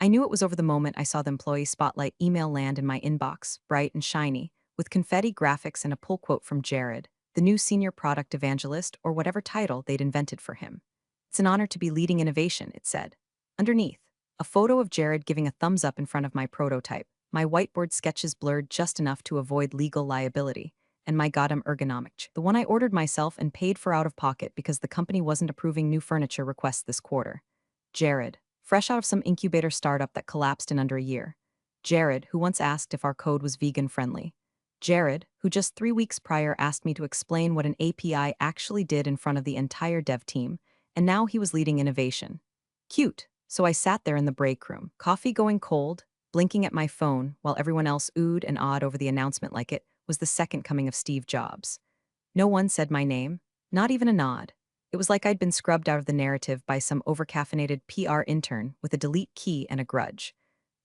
I knew it was over the moment I saw the employee spotlight email land in my inbox, bright and shiny, with confetti graphics and a pull quote from Jared, the new senior product evangelist or whatever title they'd invented for him. It's an honor to be leading innovation, it said. Underneath, a photo of Jared giving a thumbs up in front of my prototype, my whiteboard sketches blurred just enough to avoid legal liability, and my Gotham ergonomic, the one I ordered myself and paid for out of pocket because the company wasn't approving new furniture requests this quarter. Jared, fresh out of some incubator startup that collapsed in under a year. Jared, who once asked if our code was vegan friendly. Jared, who just 3 weeks prior asked me to explain what an API actually did in front of the entire dev team, and now he was leading innovation. Cute. So I sat there in the break room, coffee going cold, blinking at my phone while everyone else oohed and awed over the announcement like it was the second coming of Steve Jobs. No one said my name, not even a nod. It was like I'd been scrubbed out of the narrative by some overcaffeinated PR intern with a delete key and a grudge.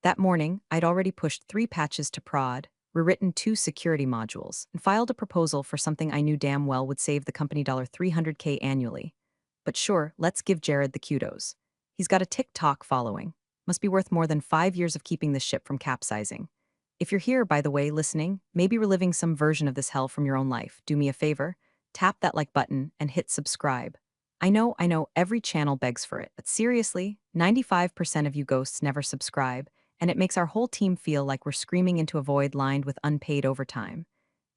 That morning, I'd already pushed 3 patches to prod, rewritten 2 security modules, and filed a proposal for something I knew damn well would save the company $300K annually. But sure, let's give Jared the kudos. He's got a TikTok following. Must be worth more than 5 years of keeping this ship from capsizing. If you're here, by the way, listening, maybe reliving some version of this hell from your own life, do me a favor, tap that like button and hit subscribe. I know, every channel begs for it, but seriously, 95% of you ghosts never subscribe, and it makes our whole team feel like we're screaming into a void lined with unpaid overtime.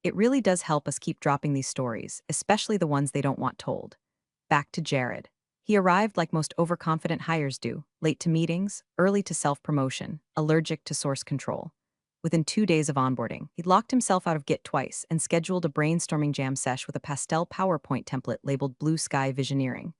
It really does help us keep dropping these stories, especially the ones they don't want told. Back to Jared. He arrived like most overconfident hires do, late to meetings, early to self-promotion, allergic to source control. Within 2 days of onboarding, he'd locked himself out of Git twice and scheduled a brainstorming jam sesh with a pastel PowerPoint template labeled Blue Sky Visioneering.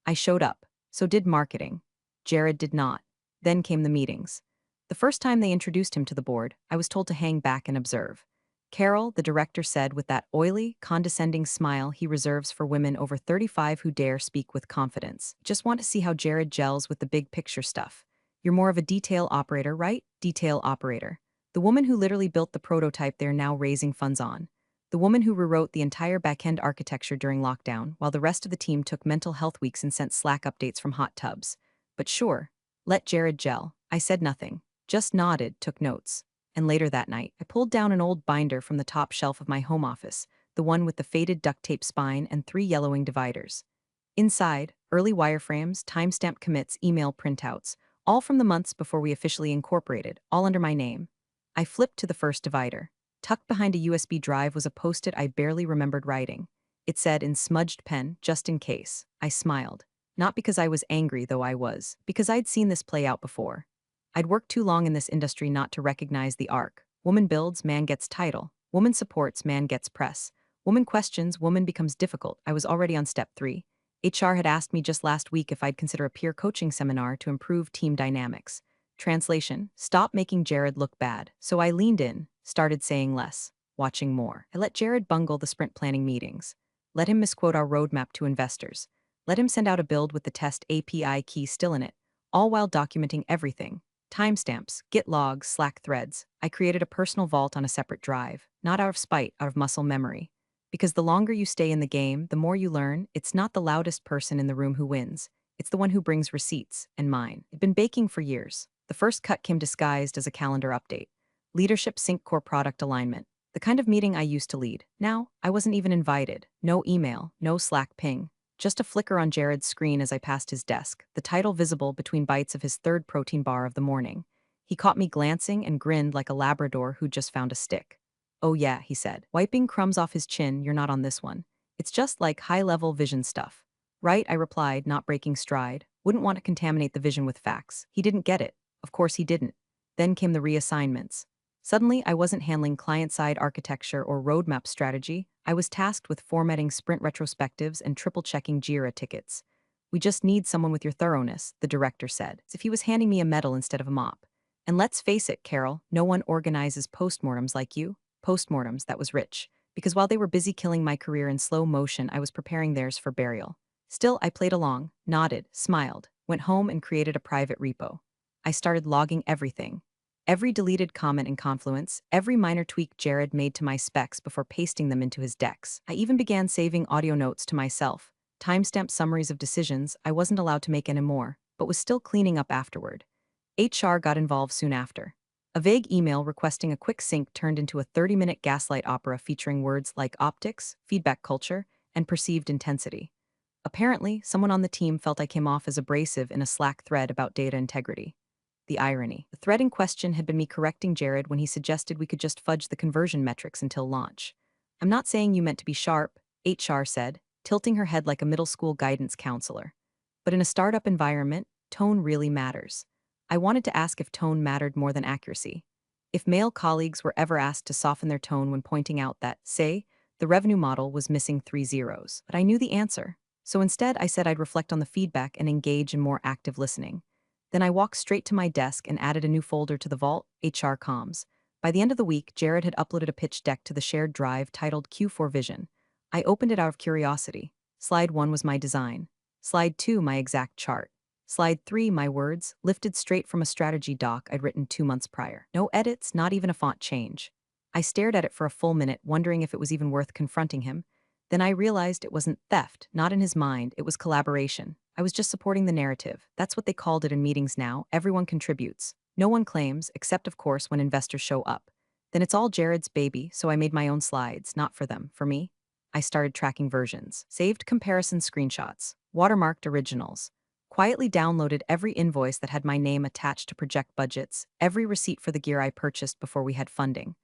I showed up. So did marketing. Jared did not. Then came the meetings. The first time they introduced him to the board, I was told to hang back and observe. Carol, the director, said with that oily, condescending smile he reserves for women over 35 who dare speak with confidence. Just want to see how Jared gels with the big picture stuff. You're more of a detail operator, right? Detail operator. The woman who literally built the prototype they're now raising funds on. The woman who rewrote the entire backend architecture during lockdown, while the rest of the team took mental health weeks and sent Slack updates from hot tubs. But sure, let Jared gel. I said nothing, just nodded, took notes. And later that night, I pulled down an old binder from the top shelf of my home office, the one with the faded duct tape spine and 3 yellowing dividers. Inside, early wireframes, timestamp commits, email printouts, all from the months before we officially incorporated, all under my name. I flipped to the first divider. Tucked behind a USB drive was a post-it I barely remembered writing. It said in smudged pen, just in case. I smiled. Not because I was angry, though I was, because I'd seen this play out before. I'd worked too long in this industry not to recognize the arc. Woman builds, man gets title. Woman supports, man gets press. Woman questions, woman becomes difficult. I was already on step 3. HR had asked me just last week if I'd consider a peer coaching seminar to improve team dynamics. Translation, stop making Jared look bad. So I leaned in, started saying less, watching more. I let Jared bungle the sprint planning meetings. Let him misquote our roadmap to investors. Let him send out a build with the test API key still in it, all while documenting everything. Timestamps, Git logs, Slack threads. I created a personal vault on a separate drive, not out of spite, out of muscle memory. Because the longer you stay in the game, the more you learn, it's not the loudest person in the room who wins. It's the one who brings receipts, and mine. I'd been baking for years. The first cut came disguised as a calendar update. Leadership sync core product alignment. The kind of meeting I used to lead. Now, I wasn't even invited. No email, no Slack ping. Just a flicker on Jared's screen as I passed his desk, the title visible between bites of his third protein bar of the morning. He caught me glancing and grinned like a Labrador who'd just found a stick. Oh yeah, he said, wiping crumbs off his chin, you're not on this one. It's just like high-level vision stuff. Right, I replied, not breaking stride. Wouldn't want to contaminate the vision with facts. He didn't get it. Of course he didn't. Then came the reassignments. Suddenly, I wasn't handling client-side architecture or roadmap strategy. I was tasked with formatting sprint retrospectives and triple-checking Jira tickets. We just need someone with your thoroughness, the director said, as if he was handing me a medal instead of a mop. And let's face it, Carol, no one organizes postmortems like you. Postmortems, that was rich. Because while they were busy killing my career in slow motion, I was preparing theirs for burial. Still, I played along, nodded, smiled, went home and created a private repo. I started logging everything. Every deleted comment in Confluence, every minor tweak Jared made to my specs before pasting them into his decks. I even began saving audio notes to myself, timestamp summaries of decisions I wasn't allowed to make anymore, but was still cleaning up afterward. HR got involved soon after. A vague email requesting a quick sync turned into a 30-minute gaslight opera featuring words like optics, feedback culture, and perceived intensity. Apparently, someone on the team felt I came off as abrasive in a Slack thread about data integrity. The irony. The thread in question had been me correcting Jared when he suggested we could just fudge the conversion metrics until launch. I'm not saying you meant to be sharp, HR said, tilting her head like a middle school guidance counselor. But in a startup environment, tone really matters. I wanted to ask if tone mattered more than accuracy. If male colleagues were ever asked to soften their tone when pointing out that, say, the revenue model was missing 3 zeros, but I knew the answer. So instead, I said I'd reflect on the feedback and engage in more active listening. Then I walked straight to my desk and added a new folder to the vault, HR Comms. By the end of the week, Jared had uploaded a pitch deck to the shared drive titled Q4 Vision. I opened it out of curiosity. Slide 1 was my design. Slide 2, my exact chart. Slide 3, my words, lifted straight from a strategy doc I'd written 2 months prior. No edits, not even a font change. I stared at it for a full minute, wondering if it was even worth confronting him. Then I realized it wasn't theft, not in his mind, it was collaboration. I was just supporting the narrative. That's what they called it in meetings now. Everyone contributes. No one claims, except of course when investors show up. Then it's all Jared's baby, so I made my own slides, not for them, for me. I started tracking versions, saved comparison screenshots, watermarked originals, quietly downloaded every invoice that had my name attached to project budgets, every receipt for the gear I purchased before we had funding.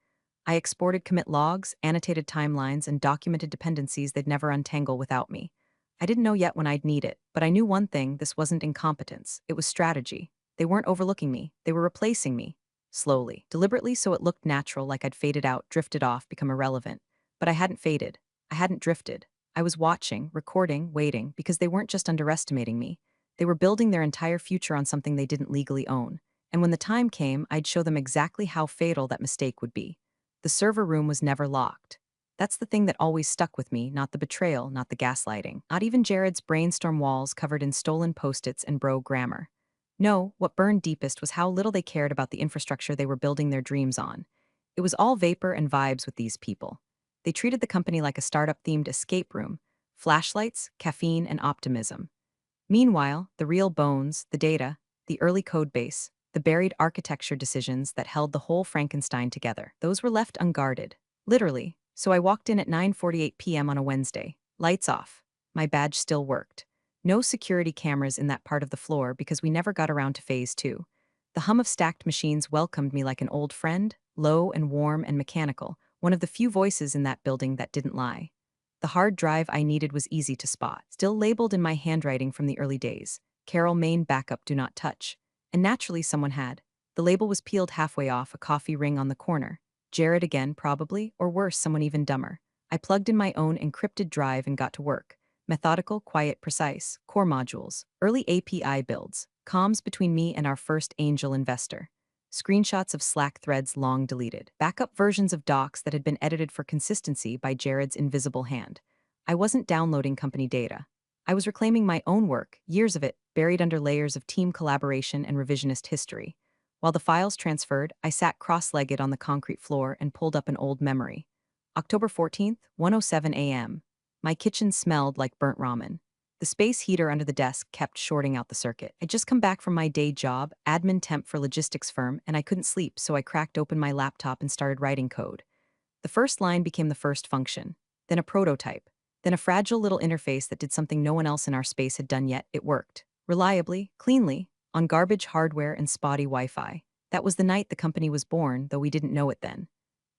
I exported commit logs, annotated timelines, and documented dependencies they'd never untangle without me. I didn't know yet when I'd need it, but I knew one thing: this wasn't incompetence, it was strategy. They weren't overlooking me, they were replacing me. Slowly, deliberately so it looked natural, like I'd faded out, drifted off, become irrelevant. But I hadn't faded. I hadn't drifted. I was watching, recording, waiting, because they weren't just underestimating me. They were building their entire future on something they didn't legally own. And when the time came, I'd show them exactly how fatal that mistake would be. The server room was never locked. That's the thing that always stuck with me, not the betrayal, not the gaslighting, not even Jared's brainstorm walls covered in stolen post-its and bro grammar. No, what burned deepest was how little they cared about the infrastructure they were building their dreams on. It was all vapor and vibes with these people. They treated the company like a startup-themed escape room: flashlights, caffeine, and optimism. Meanwhile, the real bones, the data, the early code base, the buried architecture decisions that held the whole Frankenstein together, those were left unguarded. Literally. So I walked in at 9:48 p.m. on a Wednesday. Lights off. My badge still worked. No security cameras in that part of the floor because we never got around to phase 2. The hum of stacked machines welcomed me like an old friend, low and warm and mechanical, one of the few voices in that building that didn't lie. The hard drive I needed was easy to spot, still labeled in my handwriting from the early days: Carol Main backup, do not touch. And naturally someone had. The label was peeled halfway off, a coffee ring on the corner. Jared again, probably, or worse, someone even dumber. I plugged in my own encrypted drive and got to work. Methodical, quiet, precise, core modules, early API builds, comms between me and our first angel investor. Screenshots of Slack threads long deleted, backup versions of docs that had been edited for consistency by Jared's invisible hand. I wasn't downloading company data. I was reclaiming my own work, years of it, buried under layers of team collaboration and revisionist history. While the files transferred, I sat cross-legged on the concrete floor and pulled up an old memory. October 14th, 1:07 a.m. My kitchen smelled like burnt ramen. The space heater under the desk kept shorting out the circuit. I'd just come back from my day job, admin temp for logistics firm, and I couldn't sleep, so I cracked open my laptop and started writing code. The first line became the first function, then a prototype, then a fragile little interface that did something no one else in our space had done yet. It worked. Reliably, cleanly, on garbage hardware and spotty Wi-Fi. That was the night the company was born, though we didn't know it then.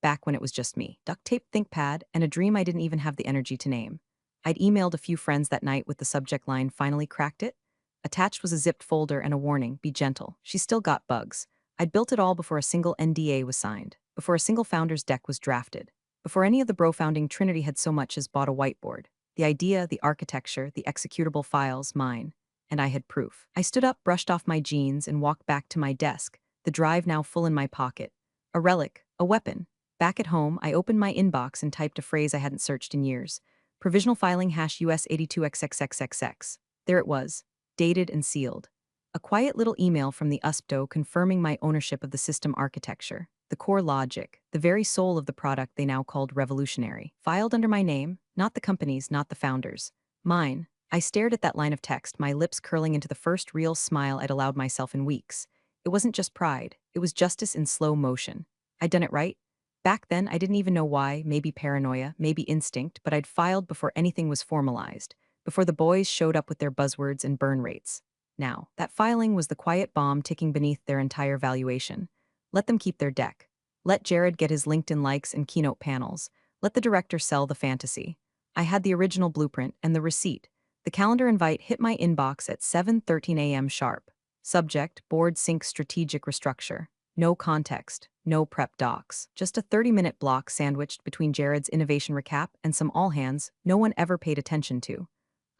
Back when it was just me, duct tape ThinkPad, and a dream I didn't even have the energy to name. I'd emailed a few friends that night with the subject line, "Finally cracked it?" Attached was a zipped folder and a warning: be gentle, she still got bugs. I'd built it all before a single NDA was signed, before a single founder's deck was drafted, before any of the bro-founding trinity had so much as bought a whiteboard. The idea, the architecture, the executable files, mine. And I had proof. I stood up, brushed off my jeans, and walked back to my desk, the drive now full in my pocket. A relic, a weapon. Back at home, I opened my inbox and typed a phrase I hadn't searched in years: provisional filing hash US 82XXXXX. There it was, dated and sealed. A quiet little email from the USPTO confirming my ownership of the system architecture, the core logic, the very soul of the product they now called revolutionary. Filed under my name, not the company's, not the founder's. Mine. I stared at that line of text, my lips curling into the first real smile I'd allowed myself in weeks. It wasn't just pride, it was justice in slow motion. I'd done it right. Back then, I didn't even know why, maybe paranoia, maybe instinct, but I'd filed before anything was formalized, before the boys showed up with their buzzwords and burn rates. Now, that filing was the quiet bomb ticking beneath their entire valuation. Let them keep their deck. Let Jared get his LinkedIn likes and keynote panels. Let the director sell the fantasy. I had the original blueprint and the receipt. The calendar invite hit my inbox at 7:13 a.m. sharp. Subject, Board Sync Strategic Restructure. No context, no prep docs, just a 30-minute block sandwiched between Jared's innovation recap and some all-hands no one ever paid attention to.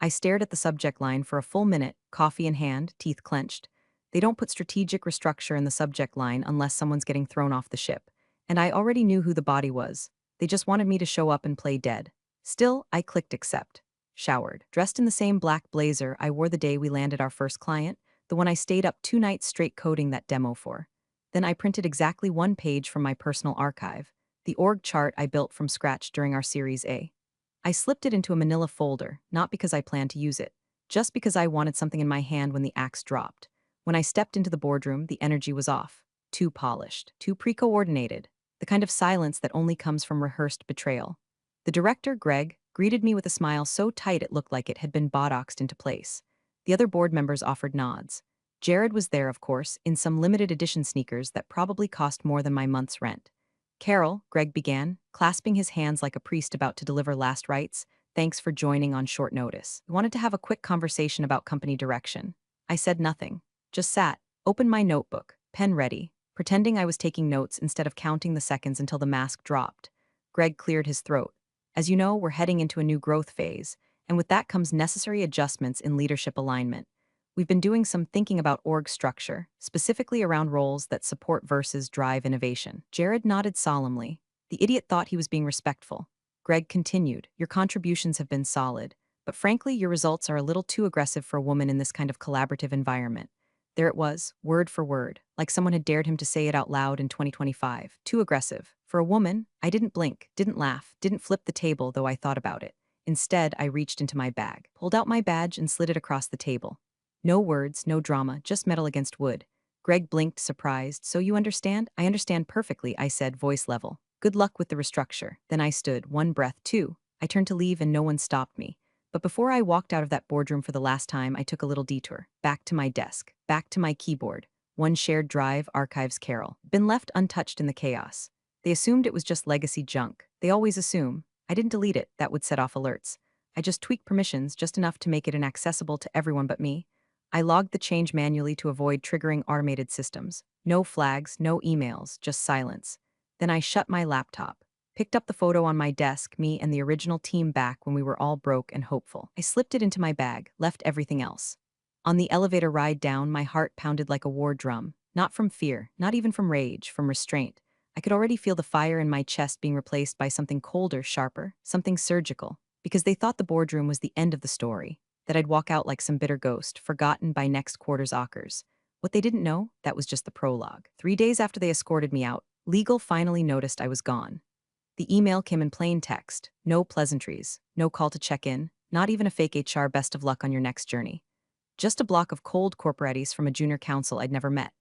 I stared at the subject line for a full minute, coffee in hand, teeth clenched. They don't put strategic restructure in the subject line unless someone's getting thrown off the ship. And I already knew who the body was. They just wanted me to show up and play dead. Still, I clicked accept. Showered. Dressed in the same black blazer I wore the day we landed our first client, the one I stayed up 2 nights straight coding that demo for. Then I printed exactly one page from my personal archive, the org chart I built from scratch during our Series A. I slipped it into a manila folder, not because I planned to use it, just because I wanted something in my hand when the axe dropped. When I stepped into the boardroom, the energy was off. Too polished, too pre-coordinated, the kind of silence that only comes from rehearsed betrayal. The director, Greg, greeted me with a smile so tight it looked like it had been botoxed into place. The other board members offered nods. Jared was there, of course, in some limited edition sneakers that probably cost more than my month's rent. Carol, Greg began, clasping his hands like a priest about to deliver last rites, thanks for joining on short notice. I wanted to have a quick conversation about company direction. I said nothing, just sat, opened my notebook, pen ready, pretending I was taking notes instead of counting the seconds until the mask dropped. Greg cleared his throat. As you know, we're heading into a new growth phase, and with that comes necessary adjustments in leadership alignment. We've been doing some thinking about org structure, specifically around roles that support versus drive innovation. Jared nodded solemnly. The idiot thought he was being respectful. Greg continued, your contributions have been solid, but frankly, your results are a little too aggressive for a woman in this kind of collaborative environment. There it was, word for word, like someone had dared him to say it out loud in 2025. Too aggressive. For a woman, I didn't blink, didn't laugh, didn't flip the table, though I thought about it. Instead, I reached into my bag, pulled out my badge, and slid it across the table. No words, no drama, just metal against wood. Greg blinked, surprised. So you understand? I understand perfectly, I said, voice level. Good luck with the restructure. Then I stood, one breath, two. I turned to leave and no one stopped me. But before I walked out of that boardroom for the last time, I took a little detour. Back to my desk, back to my keyboard. One shared drive, archives Carol. Been left untouched in the chaos. They assumed it was just legacy junk. They always assume. I didn't delete it, that would set off alerts. I just tweaked permissions just enough to make it inaccessible to everyone but me. I logged the change manually to avoid triggering automated systems. No flags, no emails, just silence. Then I shut my laptop, picked up the photo on my desk, me and the original team back when we were all broke and hopeful. I slipped it into my bag, left everything else. On the elevator ride down, my heart pounded like a war drum, not from fear, not even from rage, from restraint. I could already feel the fire in my chest being replaced by something colder, sharper, something surgical, because they thought the boardroom was the end of the story, that I'd walk out like some bitter ghost, forgotten by next quarter's ockers. What they didn't know, that was just the prologue. 3 days after they escorted me out, legal finally noticed I was gone. The email came in plain text, no pleasantries, no call to check in, not even a fake HR best of luck on your next journey. Just a block of cold corporaties from a junior counsel I'd never met.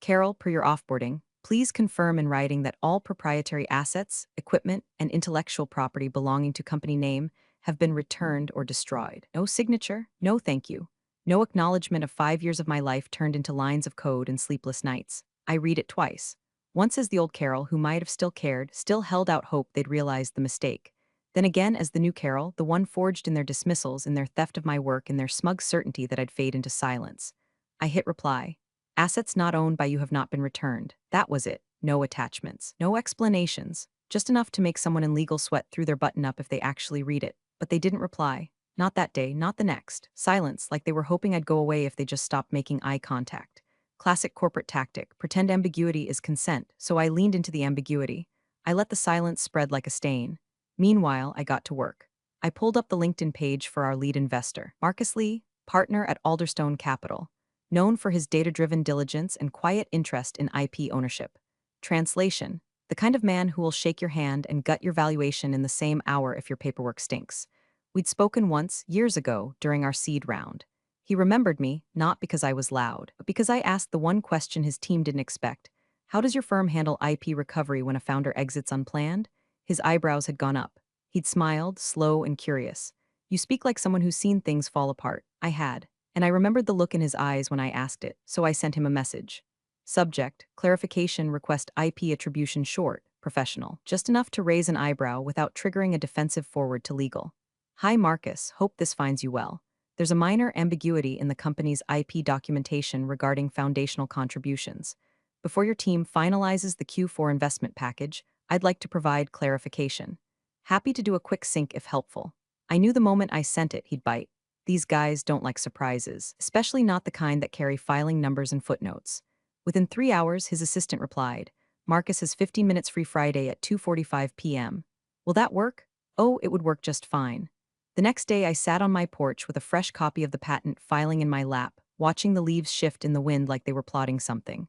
Carol, per your offboarding, please confirm in writing that all proprietary assets, equipment, and intellectual property belonging to company name have been returned or destroyed. No signature, no thank you. No acknowledgement of 5 years of my life turned into lines of code and sleepless nights. I read it twice. Once as the old Carol, who might have still cared, still held out hope they'd realized the mistake. Then again as the new Carol, the one forged in their dismissals, in their theft of my work, in their smug certainty that I'd fade into silence. I hit reply. Assets not owned by you have not been returned. That was it. No attachments. No explanations. Just enough to make someone in legal sweat through their button up if they actually read it. But they didn't reply. Not that day, not the next. Silence, like they were hoping I'd go away if they just stopped making eye contact. Classic corporate tactic. Pretend ambiguity is consent, so I leaned into the ambiguity. I let the silence spread like a stain. Meanwhile, I got to work. I pulled up the LinkedIn page for our lead investor, Marcus Lee, partner at Alderstone Capital, known for his data-driven diligence and quiet interest in IP ownership. Translation: the kind of man who will shake your hand and gut your valuation in the same hour if your paperwork stinks. We'd spoken once, years ago, during our seed round. He remembered me, not because I was loud, but because I asked the one question his team didn't expect. How does your firm handle IP recovery when a founder exits unplanned? His eyebrows had gone up. He'd smiled, slow and curious. You speak like someone who's seen things fall apart. I had. And I remembered the look in his eyes when I asked it, so I sent him a message. Subject, clarification, request IP attribution short, professional. Just enough to raise an eyebrow without triggering a defensive forward to legal. Hi Marcus, hope this finds you well. There's a minor ambiguity in the company's IP documentation regarding foundational contributions. Before your team finalizes the Q4 investment package, I'd like to provide clarification. Happy to do a quick sync if helpful. I knew the moment I sent it, he'd bite. These guys don't like surprises, especially not the kind that carry filing numbers and footnotes. Within 3 hours, his assistant replied, Marcus has 15 minutes free Friday at 2:45 p.m. Will that work? Oh, it would work just fine. The next day, I sat on my porch with a fresh copy of the patent filing in my lap, watching the leaves shift in the wind like they were plotting something.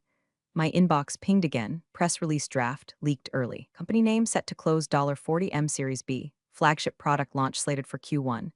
My inbox pinged again, press release draft, leaked early. Company name set to close $40M Series B, flagship product launch slated for Q1.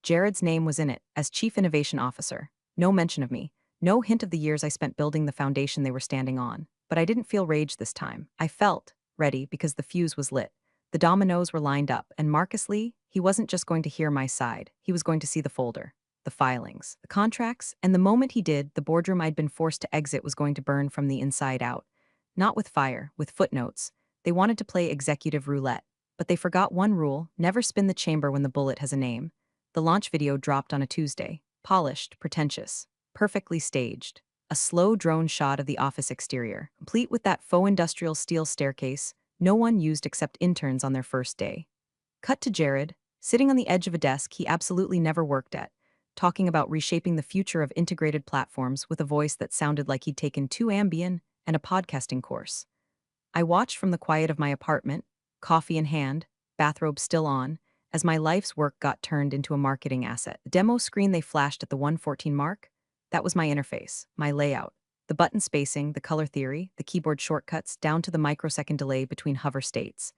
Jared's name was in it, as Chief Innovation Officer. No mention of me, no hint of the years I spent building the foundation they were standing on. But I didn't feel rage this time. I felt ready because the fuse was lit. The dominoes were lined up, and Marcus Lee, he wasn't just going to hear my side, he was going to see the folder, the filings, the contracts, and the moment he did, the boardroom I'd been forced to exit was going to burn from the inside out. Not with fire, with footnotes. They wanted to play executive roulette, but they forgot one rule: never spin the chamber when the bullet has a name. The launch video dropped on a Tuesday. Polished, pretentious, perfectly staged. A slow drone shot of the office exterior, complete with that faux industrial steel staircase no one used except interns on their first day. Cut to Jared, sitting on the edge of a desk he absolutely never worked at, talking about reshaping the future of integrated platforms with a voice that sounded like he'd taken 2 Ambien and a podcasting course. I watched from the quiet of my apartment, coffee in hand, bathrobe still on, as my life's work got turned into a marketing asset. The demo screen they flashed at the 114 mark, that was my interface, my layout. The button spacing, the color theory, the keyboard shortcuts, down to the microsecond delay between hover states.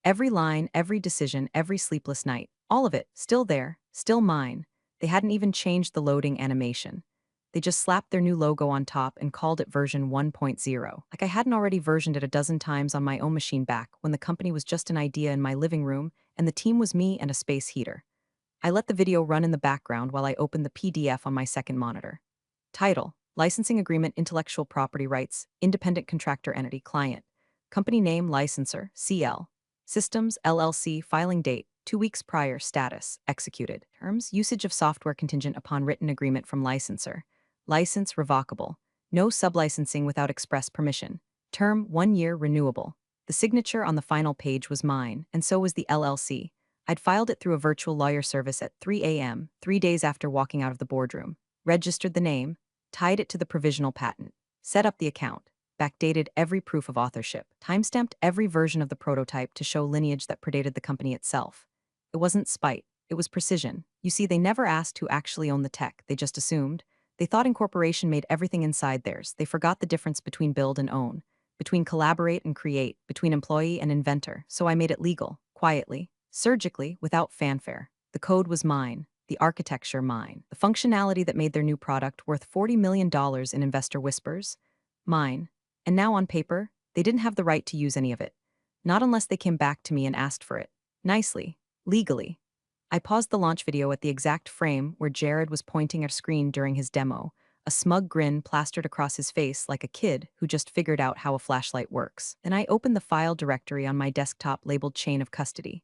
Every line, every decision, every sleepless night, all of it, still there, still mine. They hadn't even changed the loading animation. They just slapped their new logo on top and called it version 1.0. Like I hadn't already versioned it a dozen times on my own machine back when the company was just an idea in my living room and the team was me and a space heater. I let the video run in the background while I opened the PDF on my second monitor. Title: Licensing Agreement, Intellectual Property Rights, Independent Contractor Entity, Client. Company name, Licensor, CL. Systems, LLC, filing date, 2 weeks prior, status, executed. Terms, usage of software contingent upon written agreement from licensor. License, revocable. No sublicensing without express permission. Term, 1 year, renewable. The signature on the final page was mine, and so was the LLC. I'd filed it through a virtual lawyer service at 3 a.m., 3 days after walking out of the boardroom. Registered the name, tied it to the provisional patent, set up the account, backdated every proof of authorship, timestamped every version of the prototype to show lineage that predated the company itself. It wasn't spite, it was precision. You see, they never asked who actually owned the tech, they just assumed. They thought incorporation made everything inside theirs. They forgot the difference between build and own, between collaborate and create, between employee and inventor. So I made it legal, quietly, surgically, without fanfare. The code was mine. The architecture mine. The functionality that made their new product worth $40 million in investor whispers? Mine. And now on paper, they didn't have the right to use any of it. Not unless they came back to me and asked for it. Nicely. Legally. I paused the launch video at the exact frame where Jared was pointing at a screen during his demo, a smug grin plastered across his face like a kid who just figured out how a flashlight works. Then I opened the file directory on my desktop labeled Chain of Custody.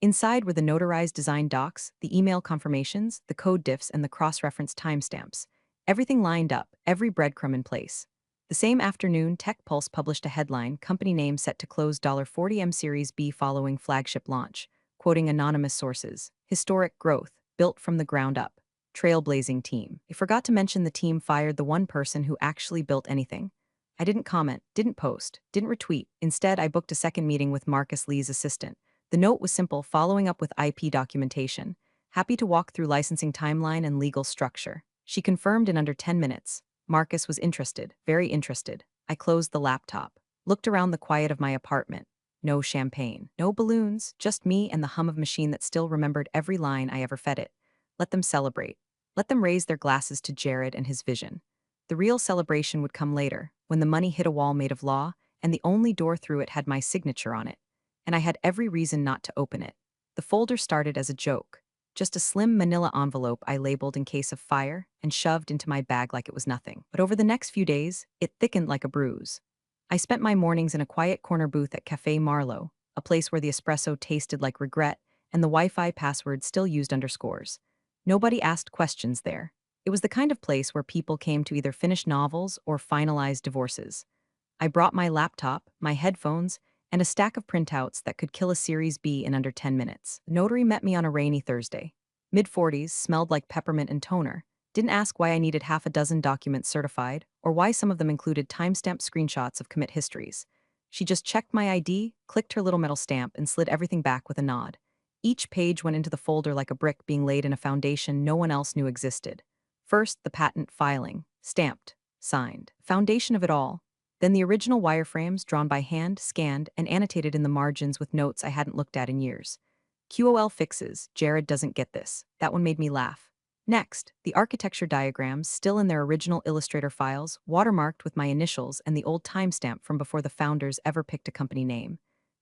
Inside were the notarized design docs, the email confirmations, the code diffs, and the cross-reference timestamps. Everything lined up, every breadcrumb in place. The same afternoon, Tech Pulse published a headline, company name set to close $40M Series B following flagship launch, quoting anonymous sources. Historic growth, built from the ground up. Trailblazing team. They forgot to mention the team fired the one person who actually built anything. I didn't comment, didn't post, didn't retweet. Instead, I booked a second meeting with Marcus Lee's assistant. The note was simple, following up with IP documentation. Happy to walk through licensing timeline and legal structure. She confirmed in under 10 minutes. Marcus was interested, very interested. I closed the laptop, looked around the quiet of my apartment. No champagne, no balloons, just me and the hum of machine that still remembered every line I ever fed it. Let them celebrate. Let them raise their glasses to Jared and his vision. The real celebration would come later, when the money hit a wall made of law, and the only door through it had my signature on it. And I had every reason not to open it. The folder started as a joke. Just a slim manila envelope I labeled in case of fire and shoved into my bag like it was nothing. But over the next few days, it thickened like a bruise. I spent my mornings in a quiet corner booth at Café Marlowe, a place where the espresso tasted like regret and the Wi-Fi password still used underscores. Nobody asked questions there. It was the kind of place where people came to either finish novels or finalize divorces. I brought my laptop, my headphones, and a stack of printouts that could kill a Series B in under 10 minutes. The notary met me on a rainy Thursday. Mid-40s, smelled like peppermint and toner. Didn't ask why I needed half a dozen documents certified, or why some of them included timestamp screenshots of commit histories. She just checked my ID, clicked her little metal stamp, and slid everything back with a nod. Each page went into the folder like a brick being laid in a foundation no one else knew existed. First, the patent filing, stamped, signed. Foundation of it all. Then the original wireframes drawn by hand, scanned, and annotated in the margins with notes I hadn't looked at in years. QOL fixes, Jared doesn't get this. That one made me laugh. Next, the architecture diagrams, still in their original Illustrator files, watermarked with my initials and the old timestamp from before the founders ever picked a company name.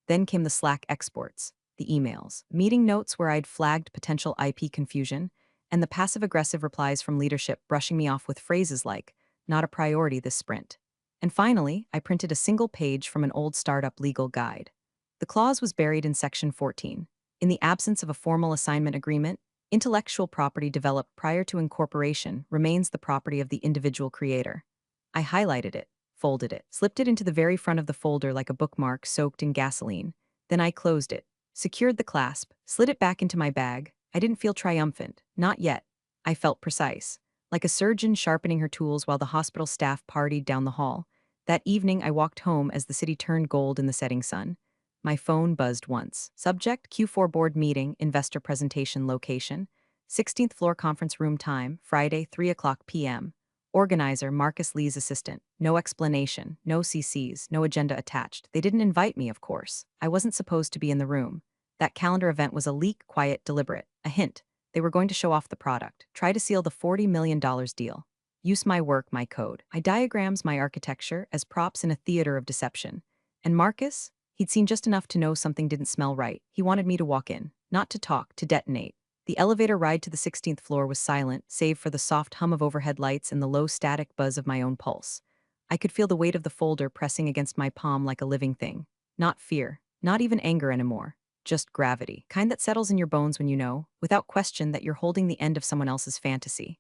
Then came the Slack exports, the emails, meeting notes where I'd flagged potential IP confusion, and the passive-aggressive replies from leadership brushing me off with phrases like, "Not a priority this sprint." And finally, I printed a single page from an old startup legal guide. The clause was buried in Section 14. In the absence of a formal assignment agreement, intellectual property developed prior to incorporation remains the property of the individual creator. I highlighted it, folded it, slipped it into the very front of the folder like a bookmark soaked in gasoline. Then I closed it, secured the clasp, slid it back into my bag. I didn't feel triumphant, not yet. I felt precise. Like a surgeon sharpening her tools while the hospital staff partied down the hall. That evening, I walked home as the city turned gold in the setting sun. My phone buzzed once. Subject, Q4 board meeting, investor presentation location. 16th floor conference room time, Friday, 3 o'clock p.m. Organizer, Marcus Lee's assistant. No explanation, no CCs, no agenda attached. They didn't invite me, of course. I wasn't supposed to be in the room. That calendar event was a leak, quiet, deliberate. A hint. They were going to show off the product. Try to seal the $40 million deal. Use my work, my code. I diagrams my architecture as props in a theater of deception. And Marcus? He'd seen just enough to know something didn't smell right. He wanted me to walk in, not to talk, to detonate. The elevator ride to the 16th floor was silent, save for the soft hum of overhead lights and the low static buzz of my own pulse. I could feel the weight of the folder pressing against my palm like a living thing. Not fear, not even anger anymore. Just gravity, kind that settles in your bones when you know, without question, that you're holding the end of someone else's fantasy.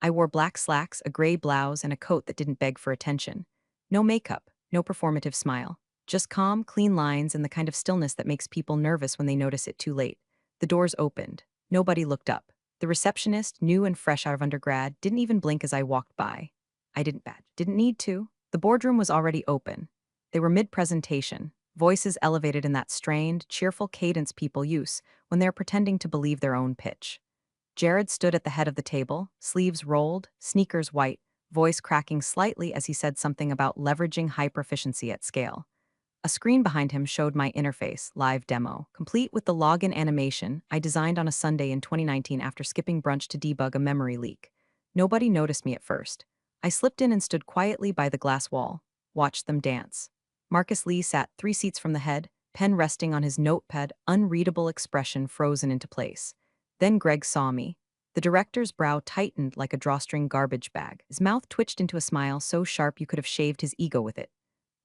I wore black slacks, a gray blouse, and a coat that didn't beg for attention. No makeup, no performative smile. Just calm, clean lines and the kind of stillness that makes people nervous when they notice it too late. The doors opened. Nobody looked up. The receptionist, new and fresh out of undergrad, didn't even blink as I walked by. I didn't need to. The boardroom was already open. They were mid-presentation, voices elevated in that strained, cheerful cadence people use when they're pretending to believe their own pitch. Jared stood at the head of the table, sleeves rolled, sneakers white, voice cracking slightly as he said something about leveraging high proficiency at scale. A screen behind him showed my interface, live demo, complete with the login animation I designed on a Sunday in 2019 after skipping brunch to debug a memory leak. Nobody noticed me at first. I slipped in and stood quietly by the glass wall, watched them dance. Marcus Lee sat 3 seats from the head, pen resting on his notepad, unreadable expression frozen into place. Then Greg saw me. The director's brow tightened like a drawstring garbage bag. His mouth twitched into a smile so sharp you could have shaved his ego with it.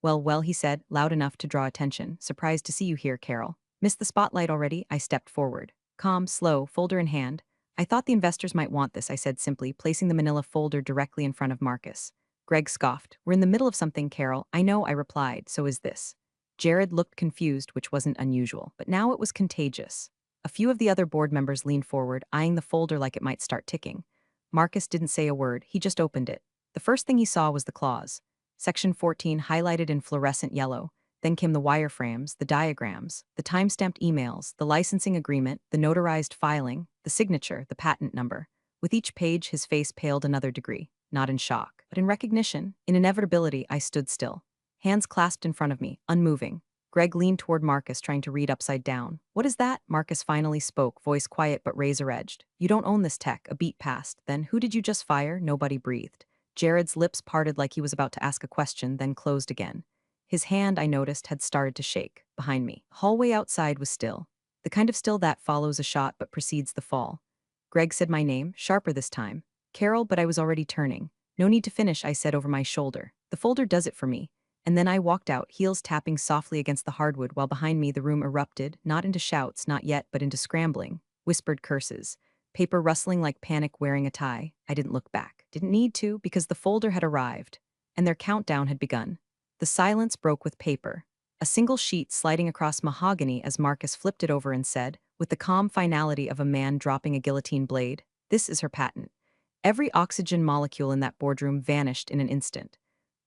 Well, he said, loud enough to draw attention. Surprised to see you here, Carol. Missed the spotlight already? I stepped forward. Calm, slow, folder in hand. I thought the investors might want this, I said simply, placing the manila folder directly in front of Marcus. Greg scoffed. We're in the middle of something, Carol. I know, I replied. So is this. Jared looked confused, which wasn't unusual, but now it was contagious. A few of the other board members leaned forward, eyeing the folder like it might start ticking. Marcus didn't say a word, he just opened it. The first thing he saw was the clause. Section 14 highlighted in fluorescent yellow. Then came the wireframes, the diagrams, the time-stamped emails, the licensing agreement, the notarized filing, the signature, the patent number. With each page, his face paled another degree, not in shock, but in recognition. In inevitability, I stood still. Hands clasped in front of me, unmoving. Greg leaned toward Marcus, trying to read upside down. What is that? Marcus finally spoke, voice quiet but razor-edged. You don't own this tech. A beat passed. Then, who did you just fire? Nobody breathed. Jared's lips parted like he was about to ask a question, then closed again. His hand, I noticed, had started to shake. Behind me. Hallway outside was still. The kind of still that follows a shot but precedes the fall. Greg said my name, sharper this time. Carol, but I was already turning. No need to finish, I said over my shoulder. The folder does it for me. And then I walked out, heels tapping softly against the hardwood, while behind me the room erupted, not into shouts, not yet, but into scrambling, whispered curses. Paper rustling like panic wearing a tie. I didn't look back. Didn't need to, because the folder had arrived. And their countdown had begun. The silence broke with paper. A single sheet sliding across mahogany as Marcus flipped it over and said, with the calm finality of a man dropping a guillotine blade, "This is her patent." Every oxygen molecule in that boardroom vanished in an instant.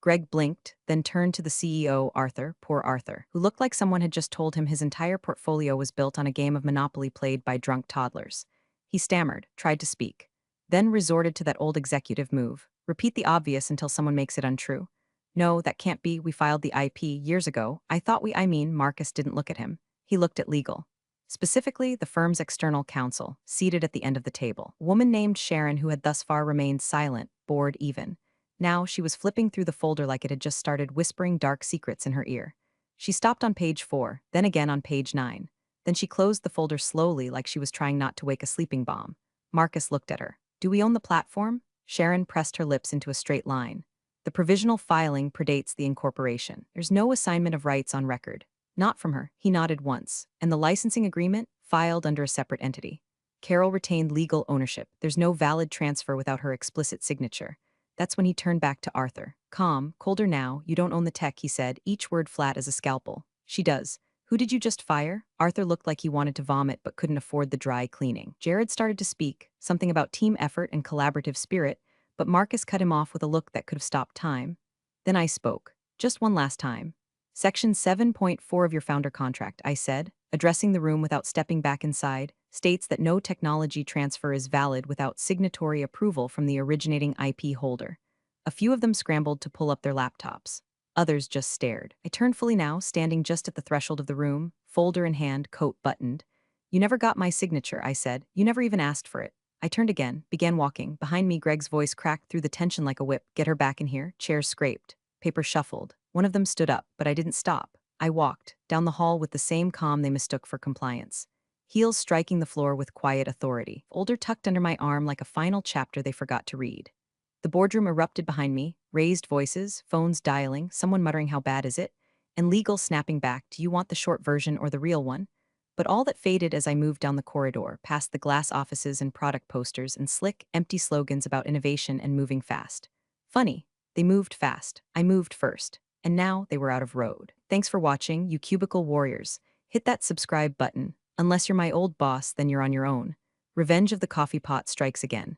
Greg blinked, then turned to the CEO, Arthur, poor Arthur, who looked like someone had just told him his entire portfolio was built on a game of Monopoly played by drunk toddlers. He stammered, tried to speak, then resorted to that old executive move. Repeat the obvious until someone makes it untrue. No, that can't be. We filed the IP years ago. I mean, Marcus didn't look at him. He looked at legal. Specifically, the firm's external counsel, seated at the end of the table. A woman named Sharon who had thus far remained silent, bored even. Now she was flipping through the folder like it had just started, whispering dark secrets in her ear. She stopped on page 4, then again on page 9. Then she closed the folder slowly like she was trying not to wake a sleeping bomb. Marcus looked at her. Do we own the platform? Sharon pressed her lips into a straight line. The provisional filing predates the incorporation. There's no assignment of rights on record. Not from her. He nodded once. And the licensing agreement? Filed under a separate entity. Carol retained legal ownership. There's no valid transfer without her explicit signature. That's when he turned back to Arthur. Calm, colder now. You don't own the tech, he said, each word flat as a scalpel. She does. Who did you just fire? Arthur looked like he wanted to vomit but couldn't afford the dry cleaning. Jared started to speak, something about team effort and collaborative spirit, but Marcus cut him off with a look that could have stopped time. Then I spoke. Just one last time. Section 7.4 of your founder contract, I said, addressing the room without stepping back inside, states that no technology transfer is valid without signatory approval from the originating IP holder. A few of them scrambled to pull up their laptops. Others just stared. I turned fully now, standing just at the threshold of the room, folder in hand, coat buttoned. You never got my signature, I said. You never even asked for it. I turned again, began walking. Behind me, Greg's voice cracked through the tension like a whip. Get her back in here. Chairs scraped. Paper shuffled. One of them stood up, but I didn't stop. I walked, down the hall with the same calm they mistook for compliance. Heels striking the floor with quiet authority. Folder tucked under my arm like a final chapter they forgot to read. The boardroom erupted behind me, raised voices, phones dialing, someone muttering how bad is it, and legal snapping back, do you want the short version or the real one? But all that faded as I moved down the corridor, past the glass offices and product posters and slick, empty slogans about innovation and moving fast. Funny, they moved fast. I moved first. And now they were out of road. Thanks for watching, you cubicle warriors. Hit that subscribe button. Unless you're my old boss, then you're on your own. Revenge of the coffee pot strikes again.